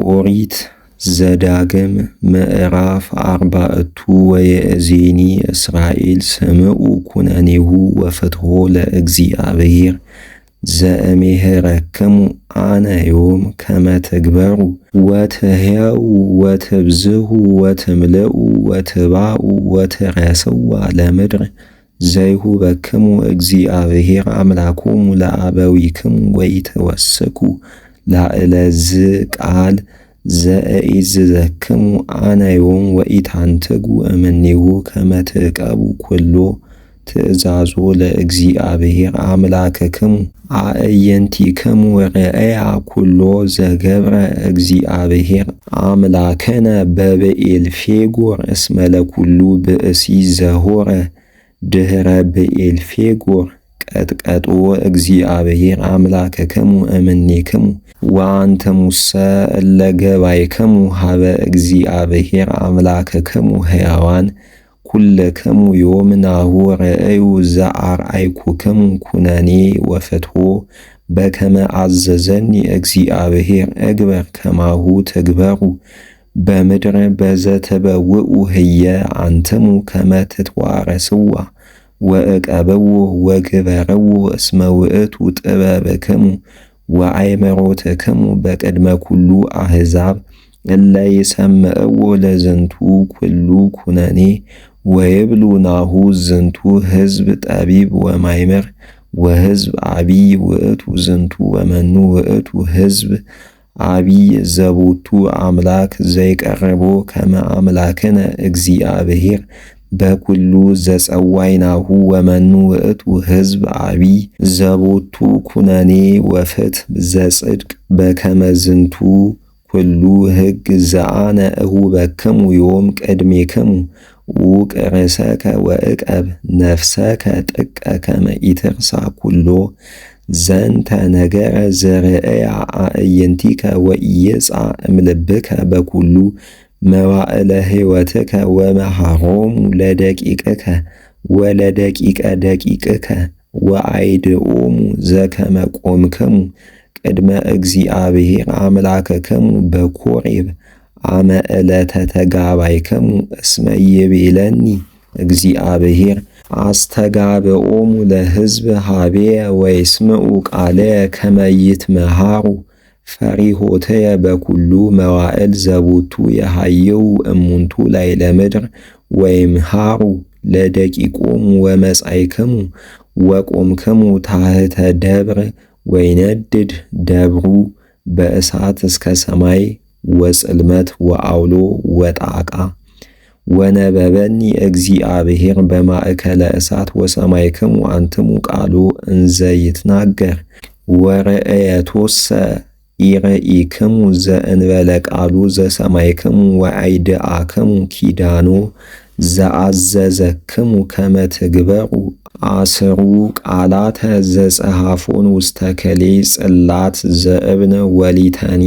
ኦሪት ዘዳግም ምዕራፍ 40 ወየእዜኒ እስራኤል ስምዑ ኩነኔሁ ወፍትሖ ለእግዚአብሔር ዘእምሄረክሙ አነ ዮም ከመ ትግበሩ ወትሕየው ወትብዝሑ ወትምልኡ ወትባኡ ወትሬስዋ ለምድር ዘይሁበክሙ እግዚአብሔር አምላኮሙ ለአበዊክሙ ወኢትወስኩ ላዕለዝ ቃል ዘእይእዝዘክሙ አነ ዮም ወኢታንትጉ እምኔሁ ከመ ትዕቀቡ ኩሎ ትእዛዞ ለእግዚአብሔር አምላክክሙ አእየንቲክሙ ርአያ ኩሎ ዘገብረ እግዚአብሔር አምላክነ በብዔልፌጎር እስመ ለኩሉ ብእሲ ዘሖረ ድኅረ ብዔልፌጎር ቀጥቀጦ እግዚአብሔር አምላክክሙ እምኔክሙ ወአንትሙሰ እለ ገባይክሙ ሀበ እግዚአብሔር አምላክክሙ ሕያዋን ኩልክሙ ዮም ናሁ ርእዩ ዘአርአይኩክሙ ኩነኔ ወፍትሖ በከመ አዘዘኒ እግዚአብሔር እግበር ከማሁ ትግበሩ በምድር በዘትበውኡ ህየ አንትሙ ከመ ትትዋረስዋ ወእቀብዎ ወግበርዎ እስመ ውእቱ ጥበብክሙ ወአእምሮትክሙ በቅድመ ኩሉ አሕዛብ እለ ይሰምዕዎ ለዝንቱ ኩሉ ኩነኔ ወይብሉ ናሁ ዝንቱ ሕዝብ ጠቢብ ወማእምር ወሕዝብ አቢይ ውእቱ ዝንቱ ወመኑ ውእቱ ሕዝብ አቢይ ዘቦቱ አምላክ ዘይቀርቦ ከመ አምላክነ እግዚአብሔር በኩሉ ዘጸዋይናሁ ወመኑ ውእቱ ሕዝብ አቢይ ዘቦቱ ኩነኔ ወፍትሕ ዘጽድቅ በከመ ዝንቱ ኩሉ ሕግ ዘአነ እሁበክሙ ዮም ቅድሜክሙ ውቅ ርእሰከ ወእቀብ ነፍሰከ ጥቀ ከመ ኢትርሳ ኩሎ ዘንተ ነገረ ዘርእያ አእይንቲከ ወኢይጻእ እምልብከ በኩሉ መዋዕለ ሕይወትከ ወመሃሮሙ ለደቂቅከ ወለደቂቀ ደቂቅከ ወአይድኦሙ ዘከመ ቆምክሙ ቅድመ እግዚአብሔር አምላክክሙ በኮሬብ አመ ዕለተ ተጋባይክሙ እስመ ይቤለኒ እግዚአብሔር አስተጋብኦሙ ለሕዝብ ሀቤየ ወይስምዑ ቃለየ ከመ ይትመሃሩ ፈሪሆትየ በኩሉ መዋዕል ዘቦቱ የሃየው እሙንቱ ላይ ለምድር ወይምሃሩ ለደቂቆሙ ወመጻእክሙ ወቆምክሙ ታሕተ ደብር ወይነድድ ደብሩ በእሳት እስከ ሰማይ ወጽልመት ወአውሎ ወጣቃ ወነበበኒ እግዚአብሔር በማእከለ እሳት ወሰማይክሙ አንትሙ ቃሉ እንዘ ይትናገር ወርእየቶሰ ኢርኢክሙ ዘእንበለ ቃሉ ዘሰማይክሙ ወአይድአክሙ ኪዳኖ ዘአዘዘክሙ ከመ ትግበሩ አስሩ ቃላተ ዘጸሐፎን ውስተ ከሌ ጽላት ዘእብነ ወሊተኒ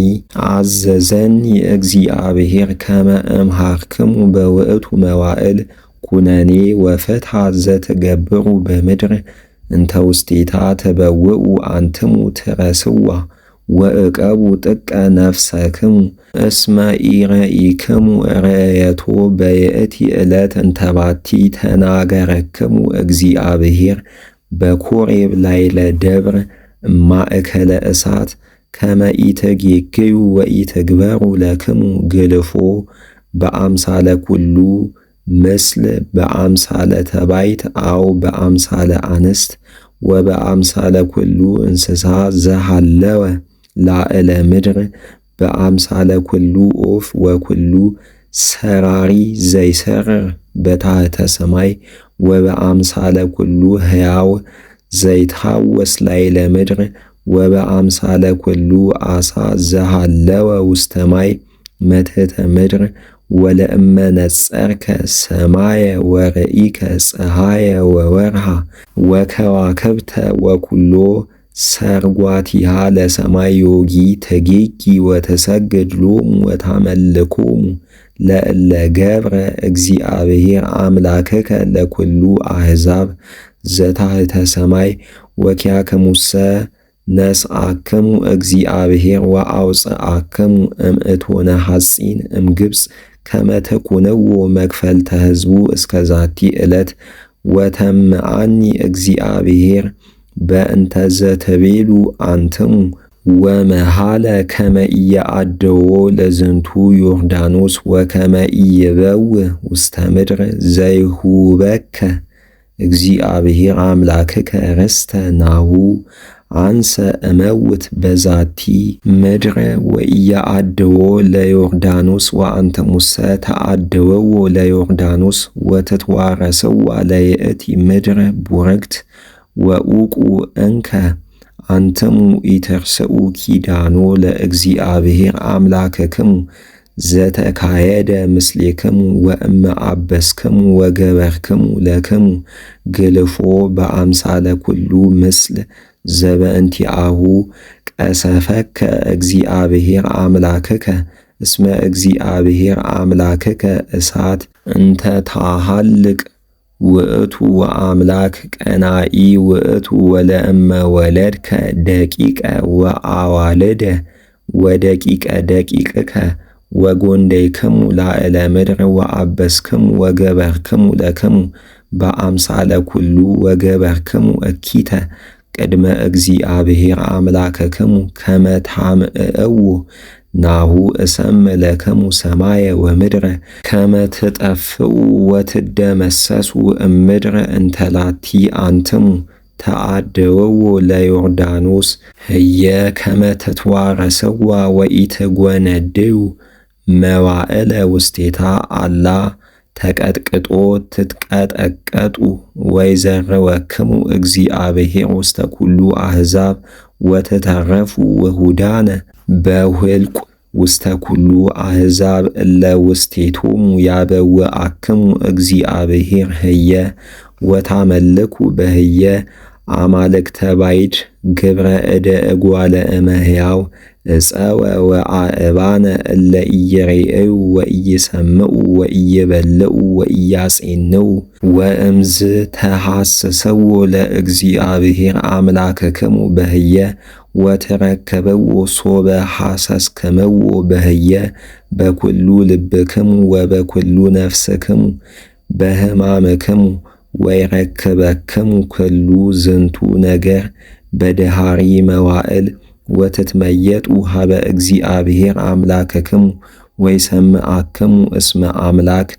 አዘዘኒ እግዚአብሔር ከመ እምሃርክሙ በውእቱ መዋዕል ኩነኔ ወፍትሐ ዘትገብሩ በምድር እንተ ውስቴታ ተበውኡ አንትሙ ትረስዋ ወእቀቡ ጥቀ ነፍሰክሙ እስመ ኢረኢክሙ ርእየቶ በየእቲ ዕለት እንተባቲ ተናገረክሙ እግዚአብሔር በኮሬብ ላዕለ ደብር እማእከለ እሳት ከመ ኢትጌግዩ ወኢትግበሩ ለክሙ ግልፎ በአምሳለ ኩሉ ምስል በአምሳለ ተባይት አው በአምሳለ አንስት ወበአምሳለ ኩሉ እንስሳ ዘሃለወ ላዕለ ምድር በአምሳለ ኩሉ ኦፍ ወኩሉ ሰራሪ ዘይሰርር በታሕተ ሰማይ ወበአምሳለ ኩሉ ሕያው ዘይትሐወስ ላዕለ ምድር ወበአምሳለ ኩሉ ዓሣ ዘሃለወ ውስተ ማይ መትሕተ ምድር ወለእመ ነጸርከ ሰማየ ወርኢከ ፀሐየ ወወርሃ ወከዋክብተ ወኩሎ ሰርጓቲሃ ለሰማይ ዮጊ ተጌጊ ወተሰግድ ሎሙ ወታመልኮሙ ለእለ ገብረ እግዚአብሔር አምላክከ ለኩሉ አሕዛብ ዘታሕተ ሰማይ ወኪያክሙሰ ነስአክሙ እግዚአብሔር ወአውፅአክሙ እምእቶነ ሐጺን እምግብፅ ከመ ተኩንዎ መክፈልተ ሕዝቡ እስከ ዛቲ ዕለት ወተምአኒ እግዚአብሔር በእንተ ዘትቤሉ አንትሙ ወመሃለ ከመ ኢየአድዎ ለዝንቱ ዮርዳኖስ ወከመ ኢይበውእ ውስተ ምድር ዘይሁበከ እግዚአብሔር አምላክከ ርስተ ናሁ አንሰ እመውት በዛቲ ምድር ወኢየአድዎ ለዮርዳኖስ ወአንትሙሰ ተአድወዎ ለዮርዳኖስ ወትትዋረስዋ ለይእቲ ምድር ቡርክት ወኡቁ እንከ አንትሙ ኢትርስኡ ኪዳኖ ለእግዚአብሔር አምላክክሙ ዘተካየደ ምስሌክሙ ወእመ አበስክሙ ወገበርክሙ ለክሙ ግልፎ በአምሳለ ኩሉ ምስል ዘበእንቲአሁ ቀሰፈከ እግዚአብሔር አምላክከ እስመ እግዚአብሔር አምላክከ እሳት እንተ ታሃልቅ ውእቱ ወአምላክ ቀናኢ ውእቱ ወለእመ ወለድከ ደቂቀ ወአዋልደ ወደቂቀ ደቂቅከ ወጎንደይክሙ ላዕለ ምድር ወአበስክሙ ወገበርክሙ ለክሙ በአምሳለ ኩሉ ወገበርክሙ እኪተ ቅድመ እግዚአብሔር አምላክክሙ ከመ ታምዕእዎ ናሁ እሰምዕ ለክሙ ሰማየ ወምድረ ከመ ትጠፍኡ ወትደመሰሱ እምድረ እንተላቲ አንትሙ ተአድወዎ ለዮርዳኖስ ህየ ከመ ትትዋረስዋ ወኢትጐነድዩ መዋዕለ ውስቴታ አላ ተቀጥቅጦ ትትቀጠቀጡ ወይዘርወክሙ እግዚአብሔር ውስተ ኩሉ አሕዛብ ወትተረፉ ውሁዳነ በውህልቁ ውስተ ኩሉ አሕዛብ እለ ውስቴቶሙ ያበውአክሙ እግዚአብሔር ህየ ወታመልኩ በህየ አማልክተ ባዕድ ግብረ እደ እጓለ እመሕያው እፀወ ወአእባነ እለ ኢይሬእዩ ወኢይሰምዑ ወኢይበልዑ ወኢያጼንዑ ወእምዝ ተሐስሰዎ ለእግዚአብሔር አምላክክሙ በህየ ወትረከብዎ ሶበ ሐሰስክምዎ በህየ በኩሉ ልብክሙ ወበኩሉ ነፍስክሙ በሕማምክሙ ወይረክበክሙ ኩሉ ዝንቱ ነገር በድሃሪ መዋዕል ወትትመየጡ ሀበ እግዚአብሔር አምላክክሙ ወይሰምዓክሙ እስመ አምላክ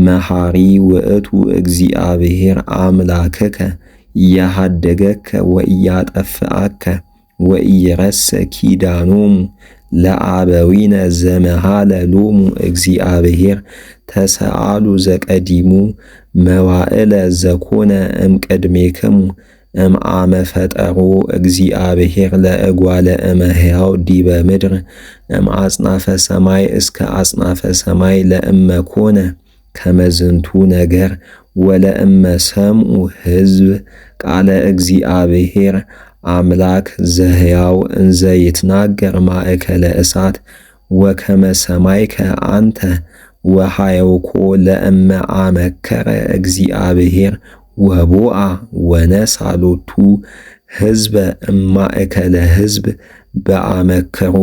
መሐሪ ውእቱ እግዚአብሔር አምላክከ ኢያሃድገከ ወኢያጠፍአከ ወኢይረስዕ ኪዳኖሙ ለአበዊነ ዘመሃለ ሎሙ እግዚአብሔር ተሰአሉ ዘቀዲሙ መዋዕለ ዘኮነ እምቅድሜክሙ እምአመ ፈጠሮ እግዚአብሔር ለእጓለ እመሕያው ዲበ ምድር እምአጽናፈ ሰማይ እስከ አጽናፈ ሰማይ ለእመ ኮነ ከመ ዝንቱ ነገር ወለእመ ሰምዑ ሕዝብ ቃለ እግዚአብሔር አምላክ ዘሕያው እንዘ ይትናገር ማእከለ እሳት ወከመ ሰማይከ አንተ ወሃየውኮ ለእመ አመከረ እግዚአብሔር ወቦአ ወነሣ ሎቱ ሕዝበ እማእከለ ሕዝብ በአመክሮ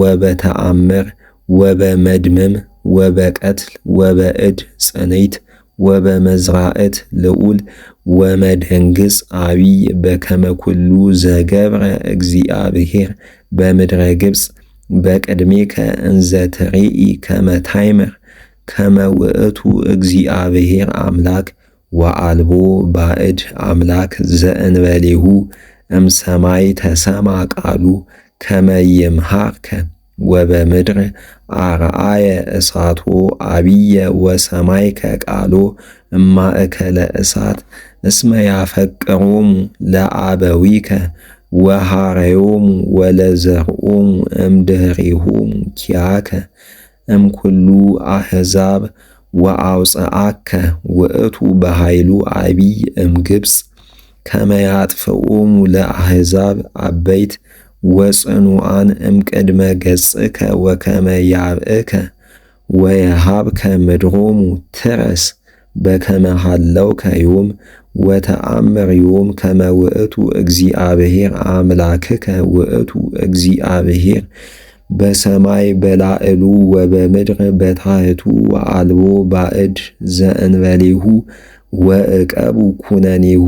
ወበተአምር ወበመድምም ወበቀትል ወበእድ ጽንዕት ወበመዝራእት ልዑል ወመደንግጽ አቢይ በከመ ኩሉ ዘገብረ እግዚአብሔር በምድረ ግብፅ በቅድሜከ እንዘ ትሬኢ ከመ ታይምር ከመ ውእቱ እግዚአብሔር አምላክ ወአልቦ ባዕድ አምላክ ዘእንበሌሁ እምሰማይ ተሰማ ቃሉ ከመ ይምሃርከ ወበምድር አርአየ እሳቶ አቢየ ወሰማይከ ቃሎ እማእከለ እሳት እስመ ያፈቅሮሙ ለአበዊከ ወሃረዮሙ ወለዘርኦሙ እምድኅሬሆሙ ኪያከ እምኩሉ አሕዛብ ወአውፅአከ ውእቱ በኃይሉ አቢይ እምግብፅ ከመ ያጥፍኦሙ ለአሕዛብ አበይት ወጽኑዓን እምቅድመ ገጽከ ወከመ ያብእከ ወየሃብከ ምድሮሙ ትረስ በከመ ሀለውከ ዮም ወተአምር ዮም ከመ ውእቱ እግዚአብሔር አምላክከ ውእቱ እግዚአብሔር በሰማይ በላዕሉ ወበምድር በታሕቱ ወአልቦ ባዕድ ዘእንበሌሁ ወዕቀቡ ኩነኔሁ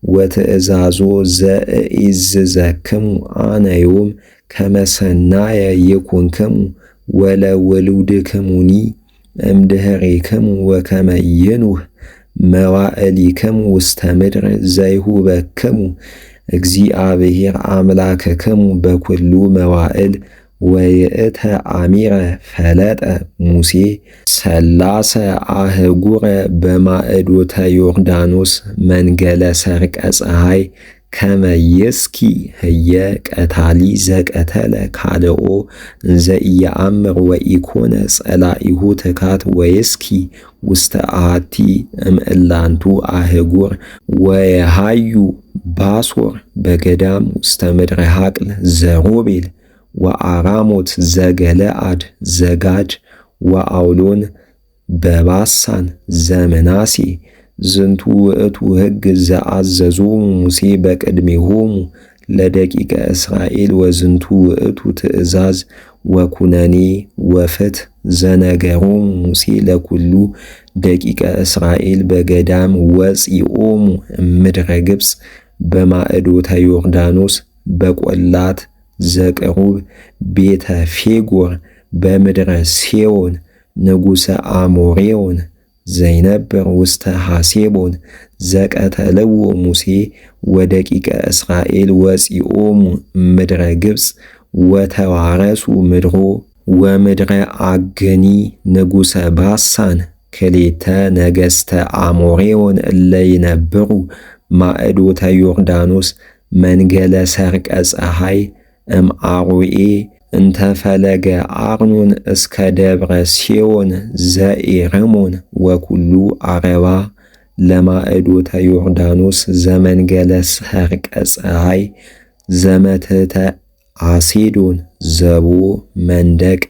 ወትእዛዞ ዘእይዝዘክሙ አነ ዮም ከመ ሰናየ ይኩንክሙ ወለውሉድክሙኒ እምድኅሬክሙ ወከመ ይኑህ መዋዕሊክሙ ውስተ ምድር ዘይሁበክሙ እግዚአብሔር አምላክክሙ በኵሉ መዋዕል። ወይእተ አሚረ ፈለጠ ሙሴ ሰላሰ አህጉረ በማዕዶተ ዮርዳኖስ መንገለ ሰርቀ ፀሐይ ከመ ይስኪ ህየ ቀታሊ ዘቀተለ ካልኦ እንዘ ኢየአምር ወኢኮነ ጸላኢሁ ትካት ወይስኪ ውስተ አሐቲ እምእላንቱ አህጉር ወየሃዩ ባሶር በገዳም ውስተ ምድረ ሐቅል ዘሮቤል ወአራሞት ዘገለአድ ዘጋድ ወአውሎን በባሳን ዘምናሴ ዝንቱ ውእቱ ሕግ ዘአዘዞሙ ሙሴ በቅድሜሆሙ ለደቂቀ እስራኤል ወዝንቱ ውእቱ ትእዛዝ ወኩነኔ ወፍትሕ ዘነገሮሙ ሙሴ ለኩሉ ደቂቀ እስራኤል በገዳም ወፂኦሙ እምድረ ግብፅ በማዕዶተ ዮርዳኖስ በቈላት ዘቅሩብ ቤተ ፌጎር በምድረ ሴዎን ንጉሠ አሞሬዎን ዘይነብር ውስተ ሐሴቦን ዘቀተልዎ ሙሴ ወደቂቀ እስራኤል ወፂኦሙ ምድረ ግብፅ ወተዋረሱ ምድሮ ወምድረ አግኒ ንጉሠ ባሳን ክልኤተ ነገሥተ አሞሬዎን እለ ይነብሩ ማዕዶተ ዮርዳኖስ መንገለ ሰርቀ ፀሐይ እምአሮኤ እንተፈለገ አርኖን እስከ ደብረ ሴዎን ዘኤርሞን ወኩሉ አረባ ለማዕዶተ ዮርዳኖስ ዘመንገለ ሰርቀ ፀሐይ ዘመትሕተ አሴዶን ዘቦ መንደቅ